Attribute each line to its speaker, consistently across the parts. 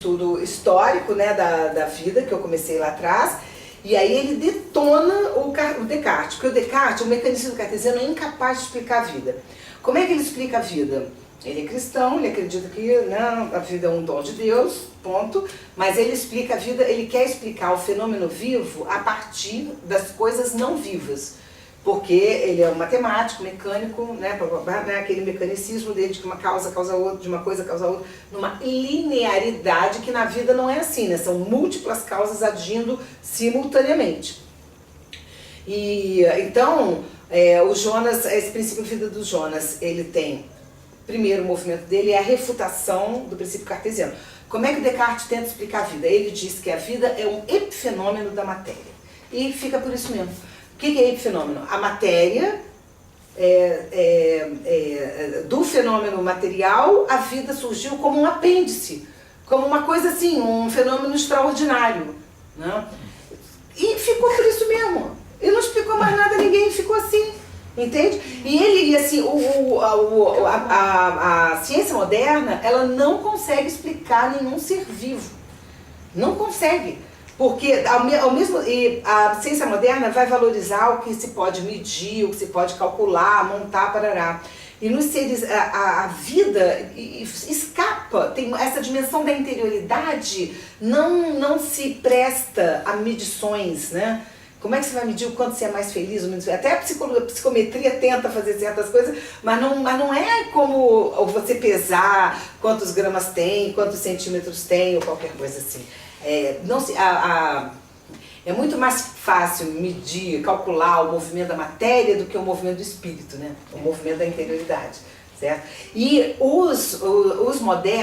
Speaker 1: estudo histórico, né, da vida, que eu comecei lá atrás, e aí ele detona o Descartes, porque o Descartes, o mecanismo cartesiano, é incapaz de explicar a vida. Como é que ele explica a vida? Ele é cristão, ele acredita que não, a vida é um dom de Deus, ponto, mas ele explica a vida, ele quer explicar o fenômeno vivo a partir das coisas não vivas. Porque ele é um matemático, mecânico, né, aquele mecanicismo dele de que uma causa causa outra, de uma coisa causa outra, numa linearidade que na vida não é assim, né? São múltiplas causas agindo simultaneamente. E então, o Jonas, esse princípio de vida do Jonas, ele tem, primeiro o movimento dele é a refutação do princípio cartesiano. Como é que Descartes tenta explicar a vida? Ele diz que a vida é um epifenômeno da matéria. E fica por isso mesmo. O que é epifenômeno? A matéria, do fenômeno material, a vida surgiu como um apêndice, como uma coisa assim, um fenômeno extraordinário, né? E ficou por isso mesmo. Ele não explicou mais nada a ninguém, ficou assim, entende? E ele, assim, a ciência moderna, ela não consegue explicar nenhum ser vivo. Não consegue. Porque a ciência moderna vai valorizar o que se pode medir, o que se pode calcular, montar, parará. E nos seres, a vida escapa, tem essa dimensão da interioridade, não se presta a medições, né? Como é que você vai medir o quanto você é mais feliz? Até a psicometria tenta fazer certas coisas, mas não é como você pesar quantos gramas tem, quantos centímetros tem, ou qualquer coisa assim. É muito mais fácil medir, calcular o movimento da matéria do que o movimento do espírito, né? O movimento da interioridade, certo? E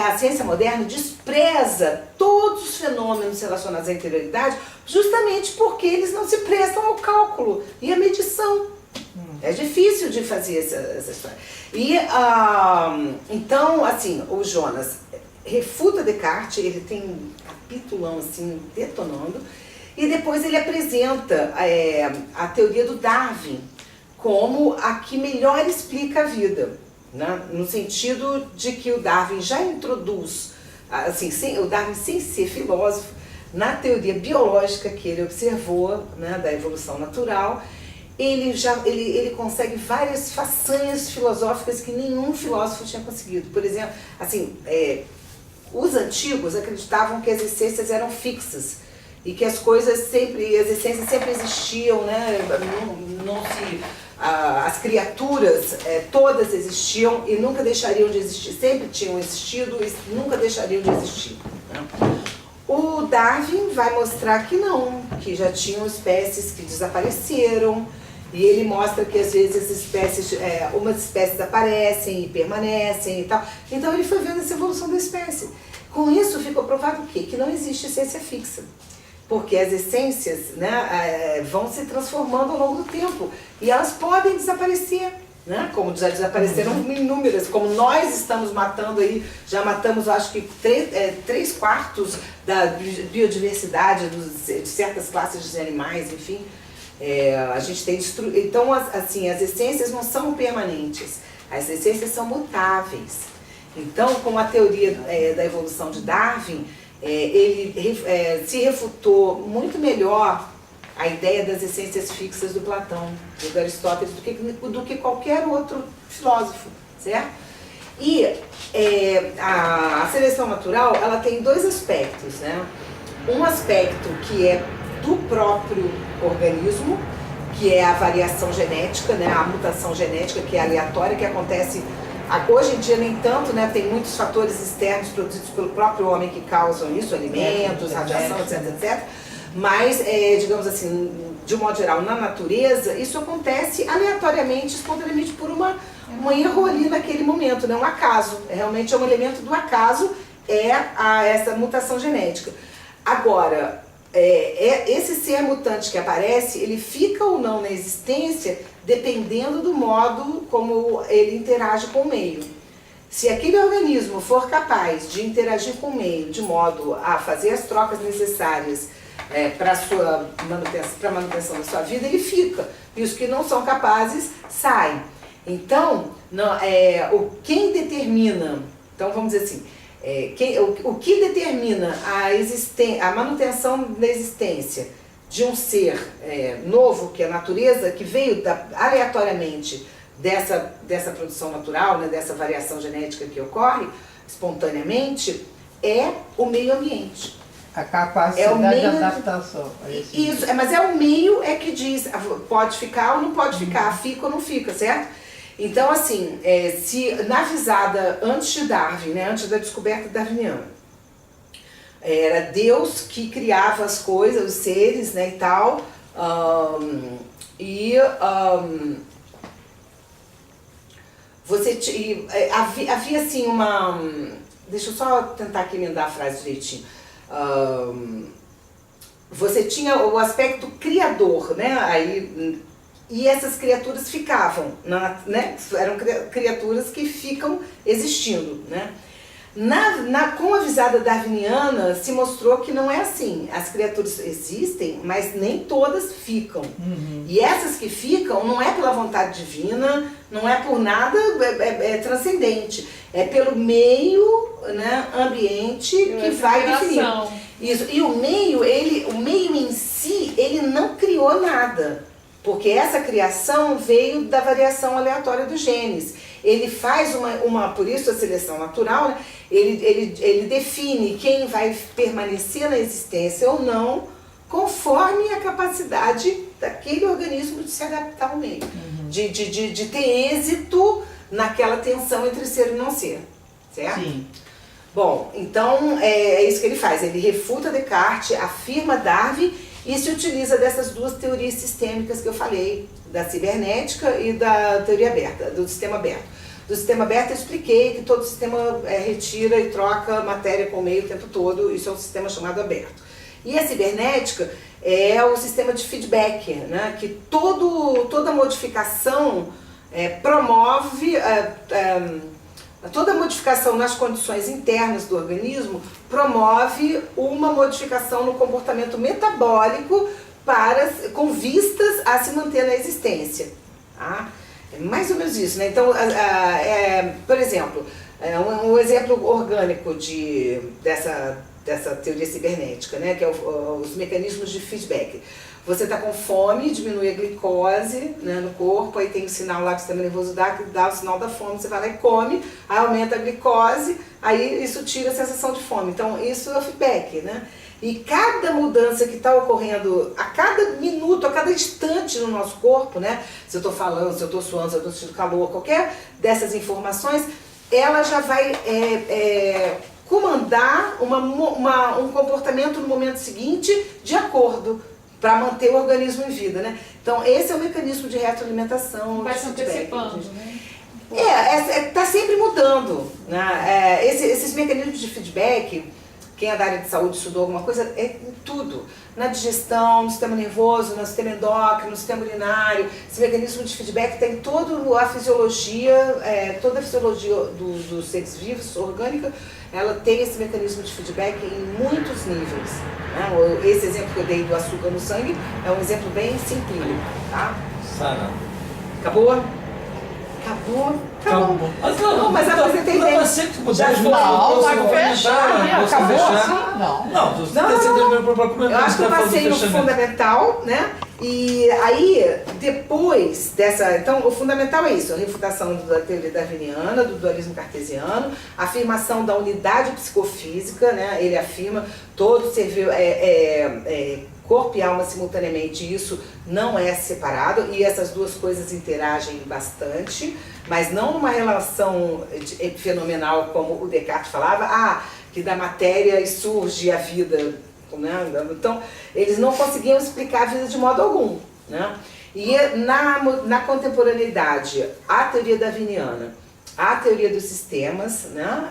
Speaker 1: a ciência moderna despreza todos os fenômenos relacionados à interioridade justamente porque eles não se prestam ao cálculo e à medição. É difícil de fazer essa história. E, então, assim, o Jonas refuta Descartes, ele tem um capitulão assim, detonando, e depois ele apresenta a teoria do Darwin como a que melhor explica a vida, né? No sentido de que o Darwin já introduz, assim, o Darwin sem ser filósofo, na teoria biológica que ele observou, né, da evolução natural, ele consegue várias façanhas filosóficas que nenhum filósofo tinha conseguido. Por exemplo, assim, os antigos acreditavam que as essências eram fixas e que as essências sempre existiam, né? As criaturas todas existiam e nunca deixariam de existir, sempre tinham existido e nunca deixariam de existir, né? O Darwin vai mostrar que não, que já tinham espécies que desapareceram, e ele mostra que às vezes as espécies, umas espécies aparecem e permanecem e tal. Então ele foi vendo essa evolução da espécie. Com isso ficou provado o quê? Que não existe essência fixa. Porque as essências, né, vão se transformando ao longo do tempo. E elas podem desaparecer, né? Como já desapareceram inúmeras. Como nós estamos matando aí, já matamos acho que 3/4 da biodiversidade de certas classes de animais, enfim. A gente tem destruído. Então, assim, as essências não são permanentes, as essências são mutáveis. Então, com a teoria da evolução de Darwin, ele se refutou muito melhor a ideia das essências fixas do Platão, do Aristóteles, do que qualquer outro filósofo, certo? E a seleção natural, ela tem dois aspectos, né? Um aspecto que é do próprio organismo, que é a variação genética, né, a mutação genética, que é aleatória, que acontece, hoje em dia nem tanto, né, tem muitos fatores externos produzidos pelo próprio homem que causam isso, alimentos, radiação, etc, etc. Mas, digamos assim, de um modo geral, na natureza, isso acontece aleatoriamente, espontaneamente, por um erro ali naquele momento, né, um acaso. Realmente é um elemento do acaso, essa mutação genética. Agora, esse ser mutante que aparece, ele fica ou não na existência dependendo do modo como ele interage com o meio. Se aquele organismo for capaz de interagir com o meio de modo a fazer as trocas necessárias para a manutenção da sua vida, ele fica. E os que não são capazes, saem. Então, quem determina, então vamos dizer assim, O que determina a manutenção da existência de um ser novo, que é a natureza, que veio aleatoriamente dessa produção natural, né, dessa variação genética que ocorre espontaneamente, é o meio ambiente.
Speaker 2: A capacidade de adaptação.
Speaker 1: Isso, mas é o meio que diz, pode ficar ou não pode ficar, fica ou não fica, certo? Então, assim, se na visada antes de Darwin, né, antes da descoberta darwiniana, era Deus que criava as coisas, os seres, né, e tal, havia assim uma... Deixa eu só tentar aqui emendar a frase direitinho. Você tinha o aspecto criador, né? E essas criaturas ficavam, né? Eram criaturas que ficam existindo, né? Com a visada darwiniana se mostrou que não é assim. As criaturas existem, mas nem todas ficam. E essas que ficam não é pela vontade divina, não é por nada transcendente. É pelo meio, né, ambiente que vai definir. Isso. E o meio em si, ele não criou nada. Porque essa criação veio da variação aleatória dos genes. Ele faz por isso a seleção natural, né? Ele define quem vai permanecer na existência ou não, conforme a capacidade daquele organismo de se adaptar ao meio. De ter êxito naquela tensão entre ser e não ser, certo? Sim. Bom, então é isso que ele faz. Ele refuta Descartes, afirma Darwin e se utiliza dessas duas teorias sistêmicas que eu falei, da cibernética e da teoria aberta, do sistema aberto. Do sistema aberto eu expliquei que todo sistema retira e troca matéria com o meio o tempo todo, isso é um sistema chamado aberto. E a cibernética é o sistema de feedback, né, que toda modificação promove... Toda modificação nas condições internas do organismo promove uma modificação no comportamento metabólico com vistas a se manter na existência. Tá? É mais ou menos isso, né? Então, por exemplo, um exemplo orgânico dessa teoria cibernética, né? Que é os mecanismos de feedback. Você está com fome, diminui a glicose, né, no corpo, aí tem um sinal lá que o sistema nervoso dá o sinal da fome, você vai lá e come, aí aumenta a glicose, aí isso tira a sensação de fome. Então isso é o feedback, né? E cada mudança que está ocorrendo a cada minuto, a cada instante no nosso corpo, né? Se eu estou falando, se eu estou suando, se eu estou sentindo calor, qualquer dessas informações, ela já vai comandar um comportamento no momento seguinte de acordo, para manter o organismo em vida, né? Então, esse é o mecanismo de retroalimentação.
Speaker 3: Vai se antecipando, né?
Speaker 1: Está sempre mudando, né? Esses mecanismos de feedback, quem é da área de saúde estudou alguma coisa, é em tudo. Na digestão, no sistema nervoso, no sistema endócrino, no sistema urinário. Esse mecanismo de feedback tem toda a fisiologia, dos seres vivos, orgânica, ela tem esse mecanismo de feedback em muitos níveis. Né? Esse exemplo que eu dei do açúcar no sangue é um exemplo bem simplório, tá?
Speaker 4: Sara.
Speaker 1: Acabou? Acabou. Mas a coisa tem
Speaker 4: não, você que
Speaker 2: já foi. Não, vai fechar. Acabou assim?
Speaker 1: Não. Eu acho que eu passei no fundamental, né? E aí, depois dessa... Então, o fundamental é isso, a refutação da teoria darwiniana, do dualismo cartesiano, a afirmação da unidade psicofísica, né? Ele afirma todo ser corpo e alma simultaneamente, isso não é separado, e essas duas coisas interagem bastante, mas não numa relação fenomenal como o Descartes falava, que da matéria surge a vida, né? Então, eles não conseguiam explicar a vida de modo algum, né? E na contemporaneidade, a teoria darwiniana, a teoria dos sistemas, né?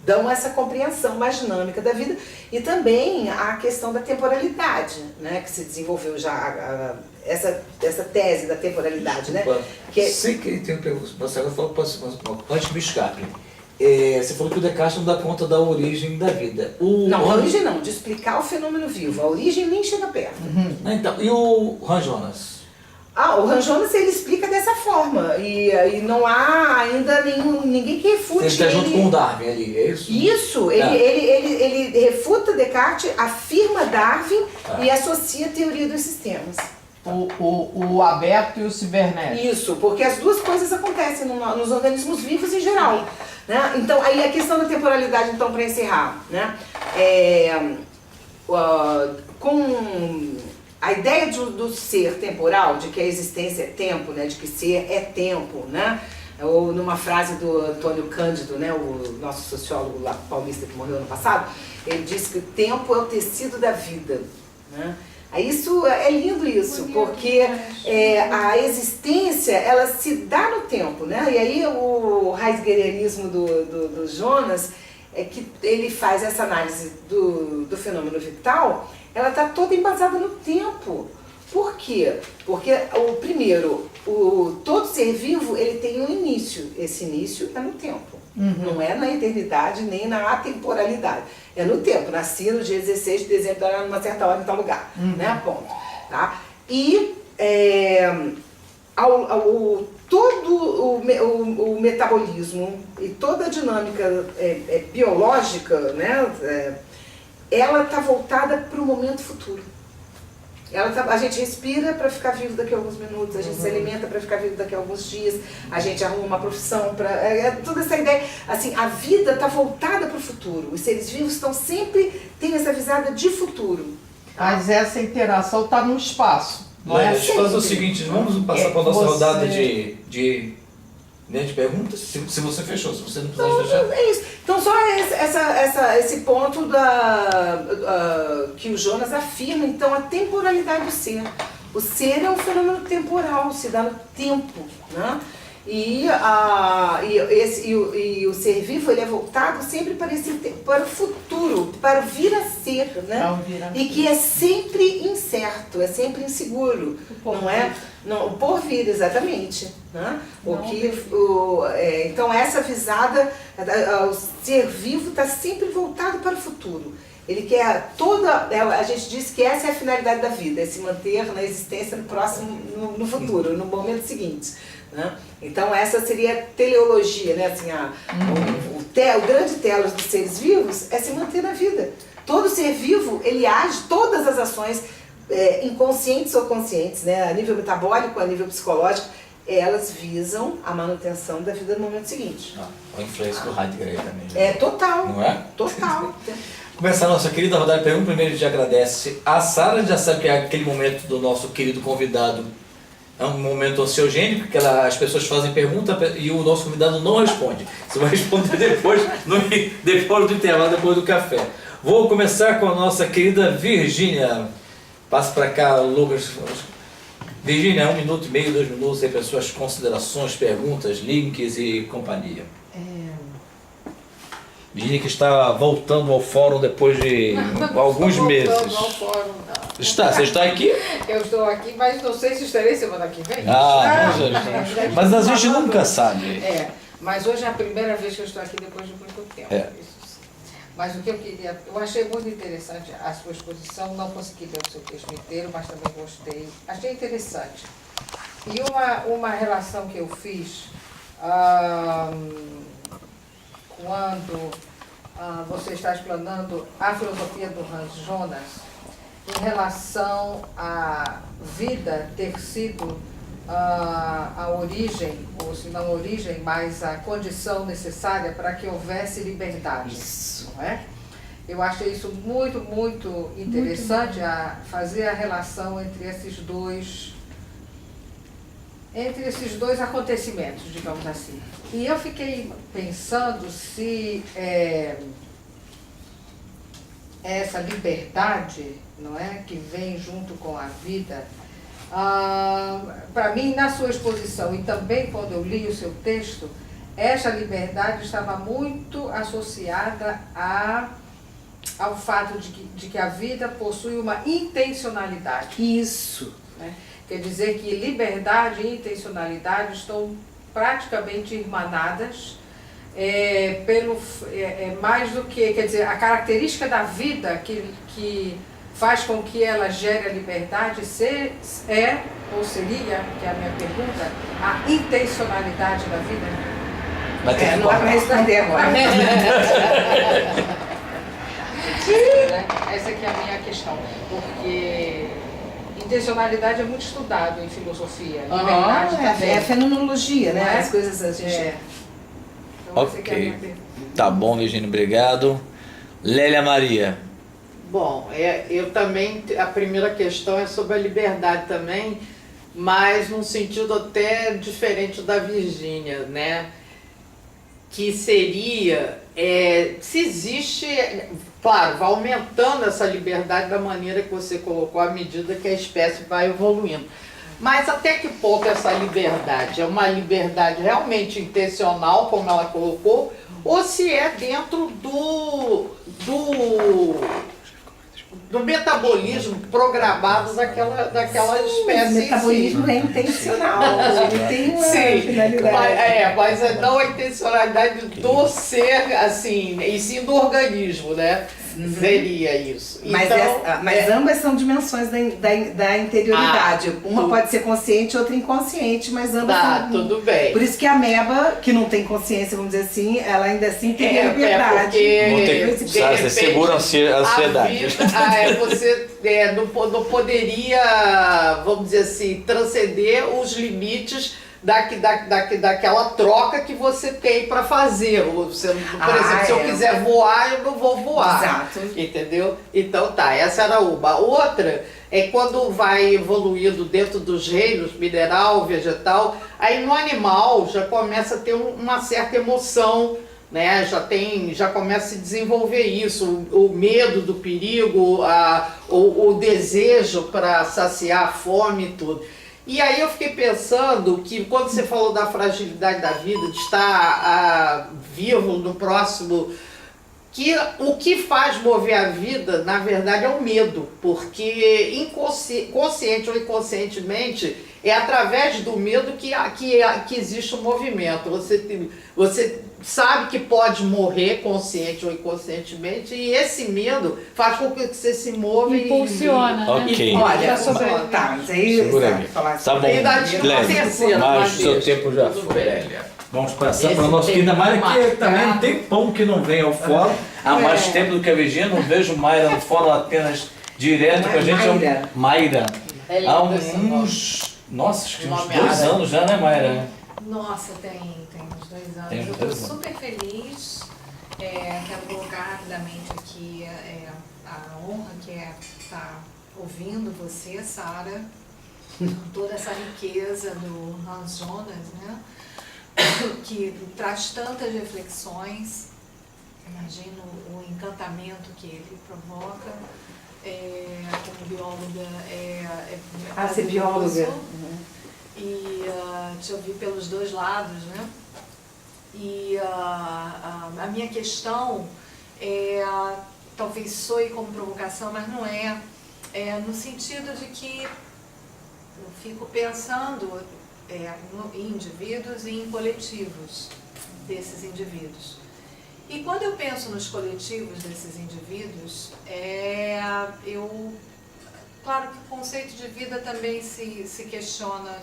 Speaker 1: Dão essa compreensão mais dinâmica da vida e também a questão da temporalidade, né, que se desenvolveu já, essa tese da temporalidade, né?
Speaker 4: Sei que tem uma pergunta, você agora falou, antes me escape. Você falou que o Descartes não dá conta da origem da vida.
Speaker 1: Não, a origem não, de explicar o fenômeno vivo, a origem nem chega perto.
Speaker 4: Então, e o Hans Jonas?
Speaker 1: O Hans Jonas ele explica dessa dessa forma. E não há ainda ninguém que refute.
Speaker 4: Ele está junto com o Darwin ali, é isso?
Speaker 1: Isso, ele refuta Descartes, afirma Darwin e associa a teoria dos sistemas.
Speaker 2: O aberto e o cibernético.
Speaker 1: Isso, porque as duas coisas acontecem nos organismos vivos em geral. Né? Então, aí a questão da temporalidade, então, para encerrar, né? Com a ideia do ser temporal, de que a existência é tempo, né? De que ser é tempo, né? Ou numa frase do Antônio Cândido, né? O nosso sociólogo lá, paulista que morreu ano passado, ele disse que o tempo é o tecido da vida, né? Isso é lindo isso, porque a existência, ela se dá no tempo, né? E aí o heideggerianismo do Jonas é que ele faz essa análise do fenômeno vital, ela está toda embasada no tempo. Por quê? Porque todo ser vivo ele tem um início. Esse início é no tempo. Não é na eternidade nem na atemporalidade. É no tempo. Nasci no dia 16 de dezembro, numa certa hora, em tal lugar. Né? Ponto. Tá? E todo o metabolismo e toda a dinâmica biológica, né? Ela está voltada para o momento futuro. A gente respira para ficar vivo daqui a alguns minutos, a gente se alimenta para ficar vivo daqui a alguns dias, a gente arruma uma profissão para... toda essa ideia, assim, a vida está voltada para o futuro, os seres vivos têm essa visada de futuro.
Speaker 2: Mas essa interação está no espaço.
Speaker 4: Laila, deixa eu fazer o seguinte, vamos passar para a nossa rodada de perguntas, se você fechou, se você não precisar fechar.
Speaker 1: É isso. Então só esse ponto que o Jonas afirma, então, a temporalidade do ser. O ser é um fenômeno temporal, se dá no tempo, né? E o ser vivo ele é voltado sempre para o futuro, para o vir a ser, né? E que é sempre incerto, é sempre inseguro, não é? Não, o porvir, exatamente. Né? Então essa visada, o ser vivo está sempre voltado para o futuro. Ele quer a gente diz que essa é a finalidade da vida, é se manter na existência no futuro, no momento seguinte. Né? Então essa seria a teleologia, né? Assim, o grande telos dos seres vivos é se manter na vida. Todo ser vivo, ele age, todas as ações, inconscientes ou conscientes, né? A nível metabólico, a nível psicológico, elas visam a manutenção da vida no momento seguinte.
Speaker 4: A influência do Heidegger aí também.
Speaker 1: Total.
Speaker 4: Não é?
Speaker 1: Total.
Speaker 4: Começar a nossa querida rodada de perguntas. Primeiro a gente agradece. A Sara já sabe que é aquele momento do nosso querido convidado. É um momento ansiogênico, que as pessoas fazem pergunta e o nosso convidado não responde. Você vai responder depois do intervalo, depois do café. Vou começar com a nossa querida Virgínia. Passa para cá, Lucas. Virgínia, 1 minuto e meio, 2 minutos, aí para suas considerações, perguntas, links e companhia. Virgínia que está voltando ao fórum depois de alguns meses.
Speaker 3: Ao fórum, não.
Speaker 4: Você está aqui?
Speaker 3: Eu estou aqui, mas não sei se estarei semana que vem.
Speaker 4: Mas a gente nunca sabe.
Speaker 3: Mas hoje é a primeira vez que eu estou aqui depois de muito tempo. Isso sim. Mas o que eu achei muito interessante a sua exposição, não consegui ler o seu texto inteiro, mas também gostei. Achei interessante. E uma relação que eu fiz quando você está explanando a filosofia do Hans Jonas em relação à vida ter sido a origem, ou se não a origem, mas a condição necessária para que houvesse liberdade. Isso. Não é? Eu achei isso muito, muito interessante, a fazer a relação entre esses dois acontecimentos, digamos assim. E eu fiquei pensando se essa liberdade, não é, que vem junto com a vida, para mim, na sua exposição e também quando eu li o seu texto, essa liberdade estava muito associada ao fato de que a vida possui uma intencionalidade.
Speaker 1: Isso.
Speaker 3: Né? Quer dizer que liberdade e intencionalidade estão praticamente irmanadas, mais do que, quer dizer, a característica da vida que faz com que ela gere a liberdade, ou seria, que é a minha pergunta, a intencionalidade da vida?
Speaker 4: Vai ter que
Speaker 1: Não dá pra responder agora.
Speaker 3: Essa aqui é a minha questão, porque intencionalidade é muito estudado em filosofia, liberdade também.
Speaker 1: É a fenomenologia, né?
Speaker 3: Não é?
Speaker 1: As coisas a gente...
Speaker 3: Então, essa aqui é a minha
Speaker 4: Ok.
Speaker 3: pergunta.
Speaker 4: Tá bom, Virginia, obrigado. Lélia Maria.
Speaker 2: Bom, eu também, a primeira questão é sobre a liberdade também, mas num sentido até diferente da Virgínia, né? Que seria, se existe, claro, vai aumentando essa liberdade da maneira que você colocou à medida que a espécie vai evoluindo. Mas até que ponto essa liberdade é uma liberdade realmente intencional, como ela colocou, ou se é dentro do metabolismo programado daquela espécie.
Speaker 1: O metabolismo
Speaker 2: em si.
Speaker 1: é intencional, ele tem uma
Speaker 2: Sim,
Speaker 1: finalidade.
Speaker 2: mas não a intencionalidade do ser, assim, e sim do organismo, né? Seria isso.
Speaker 1: Mas,
Speaker 2: Então,
Speaker 1: mas ambas são dimensões da interioridade. Uma pode ser consciente, outra inconsciente, mas ambas
Speaker 2: tá,
Speaker 1: são...
Speaker 2: tudo bem.
Speaker 1: Por isso que a ameba, que não tem consciência, vamos dizer assim, ela ainda assim tem a liberdade.
Speaker 2: Porque,
Speaker 4: Vão ter que-
Speaker 2: de
Speaker 4: sabe, você
Speaker 2: repente,
Speaker 4: segura a ansiedade.
Speaker 2: A vida, você não poderia, vamos dizer assim, transcender os limites daquela troca que você tem para fazer. Você, por exemplo, se eu quiser voar, eu não vou voar.
Speaker 1: Exato.
Speaker 2: Entendeu? Então tá, essa era uma. Outra é quando vai evoluindo dentro dos reinos, mineral, vegetal, aí no animal já começa a ter uma certa emoção, né? Já começa a se desenvolver isso, o medo do perigo, o desejo para saciar a fome e tudo. E aí eu fiquei pensando que quando você falou da fragilidade da vida, de estar vivo no próximo, que o que faz mover a vida, na verdade, é o medo, porque consciente ou inconscientemente é através do medo que existe o movimento. Você sabe que pode morrer consciente ou inconscientemente, e esse medo faz com que você se mova
Speaker 5: Impulsiona, né?
Speaker 4: Ok.
Speaker 1: Olha,
Speaker 3: sobrevive.
Speaker 1: tá, mas aí...
Speaker 4: Segura
Speaker 1: sabe,
Speaker 4: aí.
Speaker 1: falar
Speaker 4: Tá bom,
Speaker 2: E ainda tinha uma
Speaker 4: Lélia,
Speaker 2: terceira,
Speaker 4: mas o seu
Speaker 2: Matheus.
Speaker 4: tempo já
Speaker 2: Tudo
Speaker 4: foi,
Speaker 2: bem.
Speaker 4: Lélia. Vamos passar
Speaker 2: Esse
Speaker 4: para a nossa querida
Speaker 2: tempo
Speaker 4: Mayra, que
Speaker 2: marcado.
Speaker 4: também não tem pão que não vem ao fórum. Há mais tempo do que a Virgínia, não vejo Mayra no fórum apenas direto com a gente.
Speaker 1: Mayra.
Speaker 4: Mayra.
Speaker 2: É lindo
Speaker 4: Há
Speaker 2: esse nome.
Speaker 4: uns... Nossa, acho que uns
Speaker 2: Nome
Speaker 4: 2
Speaker 2: árabe.
Speaker 4: anos já, né, Mayra?
Speaker 5: Nossa, tem uns 2 anos.
Speaker 4: Tem uns
Speaker 5: Eu
Speaker 4: 2
Speaker 5: estou
Speaker 4: anos.
Speaker 5: super feliz. Quero colocar rapidamente aqui a honra que é estar ouvindo você, Sara, com toda essa riqueza do Hans Jonas, né? Que traz tantas reflexões. Imagino o encantamento que ele provoca. Como bióloga,
Speaker 1: ser bióloga.
Speaker 5: maravilhoso. E te ouvir pelos dois lados, né? E a minha questão talvez soe como provocação, mas não é, no sentido de que eu fico pensando em indivíduos e em coletivos desses indivíduos. E quando eu penso nos coletivos desses indivíduos, claro que o conceito de vida também se questiona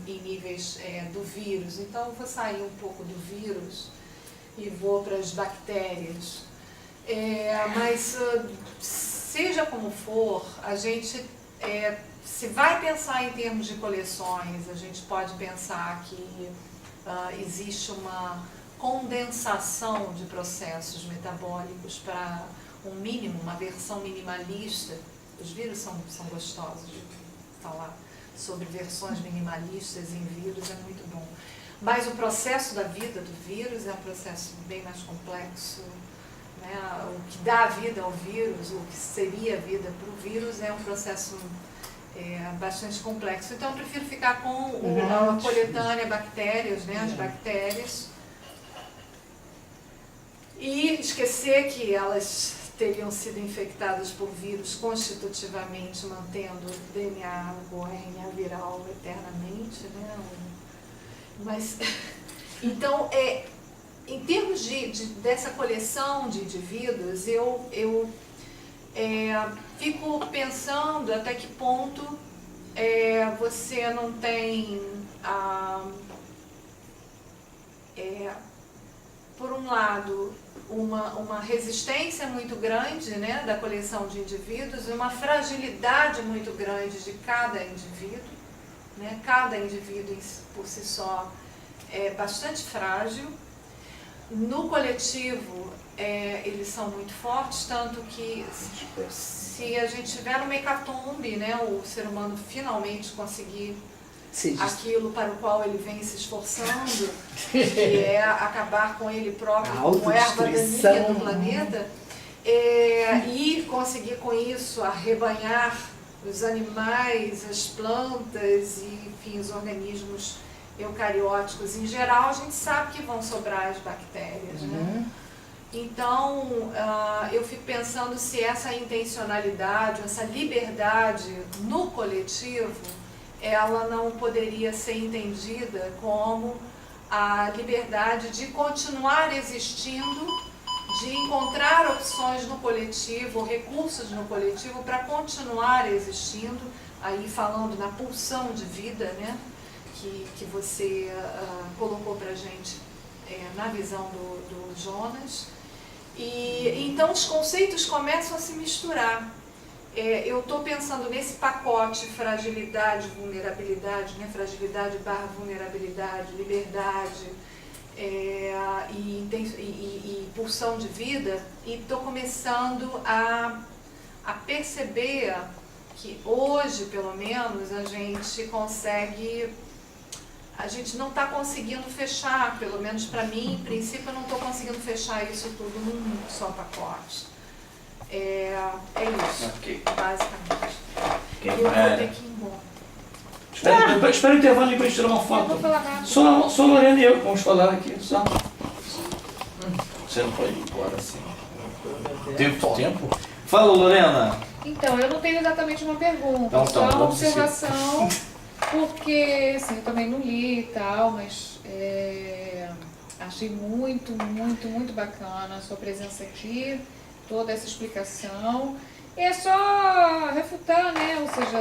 Speaker 5: em níveis do vírus. Então eu vou sair um pouco do vírus e vou para as bactérias. Mas seja como for, a gente se vai pensar em termos de coleções, a gente pode pensar que existe uma condensação de processos metabólicos para um mínimo, uma versão minimalista. Os vírus são gostosos de falar sobre versões minimalistas em vírus, é muito bom. Mas o processo da vida do vírus é um processo bem mais complexo, né? O que dá a vida ao vírus, o que seria a vida para o vírus é um processo bastante complexo. Então eu prefiro ficar com a coletânea bactérias, né? As bactérias, e esquecer que elas teriam sido infectadas por vírus constitutivamente, mantendo o DNA ou RNA viral eternamente, né? Mas, então, em termos dessa coleção de indivíduos, Fico pensando até que ponto você não tem, por um lado, uma resistência muito grande, né, da coleção de indivíduos e uma fragilidade muito grande de cada indivíduo. Né? Cada indivíduo por si só é bastante frágil. No coletivo, eles são muito fortes, tanto que se a gente tiver uma hecatombe, né, o ser humano finalmente conseguir aquilo para o qual ele vem se esforçando, que é acabar com ele próprio, com erva daninha no planeta, e conseguir com isso arrebanhar os animais, as plantas e, enfim, os organismos eucarióticos em geral, a gente sabe que vão sobrar as bactérias, né? Então, eu fico pensando se essa intencionalidade, essa liberdade no coletivo, ela não poderia ser entendida como a liberdade de continuar existindo, de encontrar opções no coletivo, recursos no coletivo para continuar existindo, aí falando na pulsão de vida, né, que você colocou para a gente na visão do Jonas. E então os conceitos começam a se misturar. Eu estou pensando nesse pacote fragilidade, vulnerabilidade, né? Fragilidade barra vulnerabilidade, liberdade e pulsão de vida, e estou começando a perceber que hoje, pelo menos, a gente não está conseguindo fechar, pelo menos para mim, em princípio, eu não estou conseguindo fechar isso tudo num só pacote. É isso, basicamente. Eu vou ter que ir embora.
Speaker 6: Espera o intervalo aí para a gente tirar uma
Speaker 5: Eu
Speaker 6: foto.
Speaker 5: vou falar nada.
Speaker 6: Só a Lorena e eu vamos falar aqui. Só. Você não pode ir embora assim. Tempo? Fala, Lorena.
Speaker 3: Então, eu não tenho exatamente uma pergunta,
Speaker 6: Então,
Speaker 3: só uma
Speaker 6: vamos
Speaker 3: observação, porque assim, eu também não li e tal, mas achei muito bacana a sua presença aqui, toda essa explicação. E é só refutar, né? Ou seja,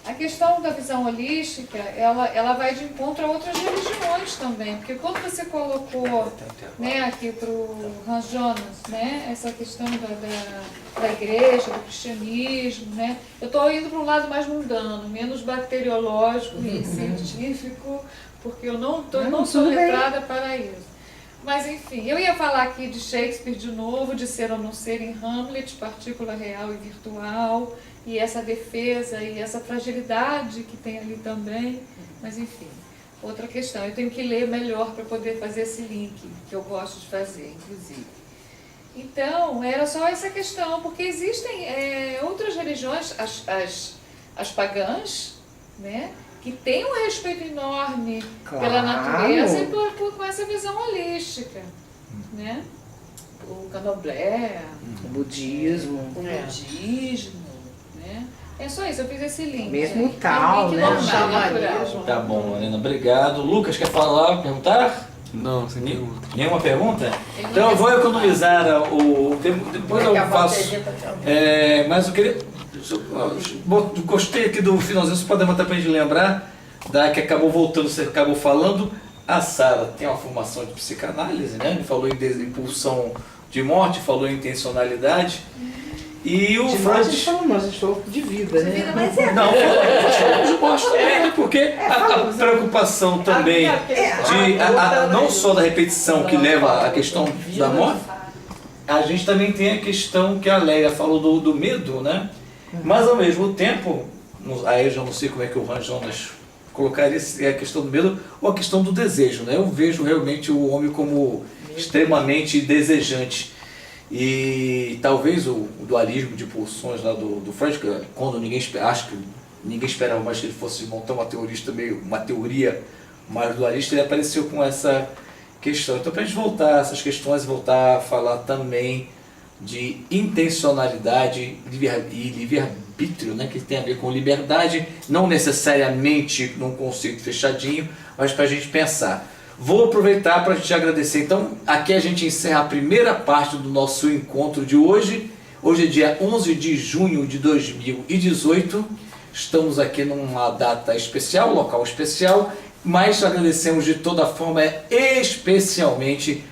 Speaker 3: a questão da visão holística, ela vai de encontro a outras religiões também, porque quando você colocou, né, aqui para o Hans Jonas, né, essa questão da igreja, do cristianismo, né, eu estou indo para um lado mais mundano, menos bacteriológico e científico, porque eu não sou letrada para isso. Mas enfim, eu ia falar aqui de Shakespeare de novo, de ser ou não ser em Hamlet, partícula real e virtual, e essa defesa e essa fragilidade que tem ali também, mas enfim, outra questão. Eu tenho que ler melhor para poder fazer esse link, que eu gosto de fazer, inclusive. Então, era só essa questão, porque existem outras religiões, as pagãs, né, que têm um respeito enorme pela natureza e com essa visão holística, né? O candomblé,
Speaker 7: o budismo.
Speaker 3: Né? É só isso, eu fiz esse link.
Speaker 7: Mesmo tal,
Speaker 3: link
Speaker 7: né?
Speaker 3: normal, natural.
Speaker 6: Tá bom, Lorena, obrigado. Lucas, quer falar, perguntar?
Speaker 8: Não, sem pergunta.
Speaker 6: Nenhuma pergunta? Então eu vou economizar o tempo, depois eu faço. Mas eu queria. Gostei aqui do finalzinho, você pode levantar para a gente lembrar da que acabou voltando, você acabou falando. A Sara tem uma formação de psicanálise, né? Ele falou em pulsão de morte, falou em intencionalidade. E o Freud.
Speaker 7: Nós falamos, a gente falou de vida, né?
Speaker 1: Mas
Speaker 6: Não, falamos de morte também, porque a preocupação também não só da repetição que leva à questão da morte, a gente também tem a questão que a Leia falou do medo, né? Mas ao mesmo tempo, aí eu já não sei como é que o Hans Jonas colocaria a questão do medo ou a questão do desejo, né? Eu vejo realmente o homem como extremamente desejante. E talvez o dualismo de pulsões lá do Freud, quando acho que ninguém esperava mais que ele fosse montar uma teoria mais dualista, ele apareceu com essa questão. Então, para a gente voltar a essas questões e voltar a falar também de intencionalidade e livre-arbítrio, né, que tem a ver com liberdade, não necessariamente num conceito fechadinho, mas para a gente pensar. Vou aproveitar para te agradecer. Então, aqui a gente encerra a primeira parte do nosso encontro de hoje. Hoje é dia 11 de junho de 2018. Estamos aqui numa data especial, local especial, mas agradecemos de toda forma, especialmente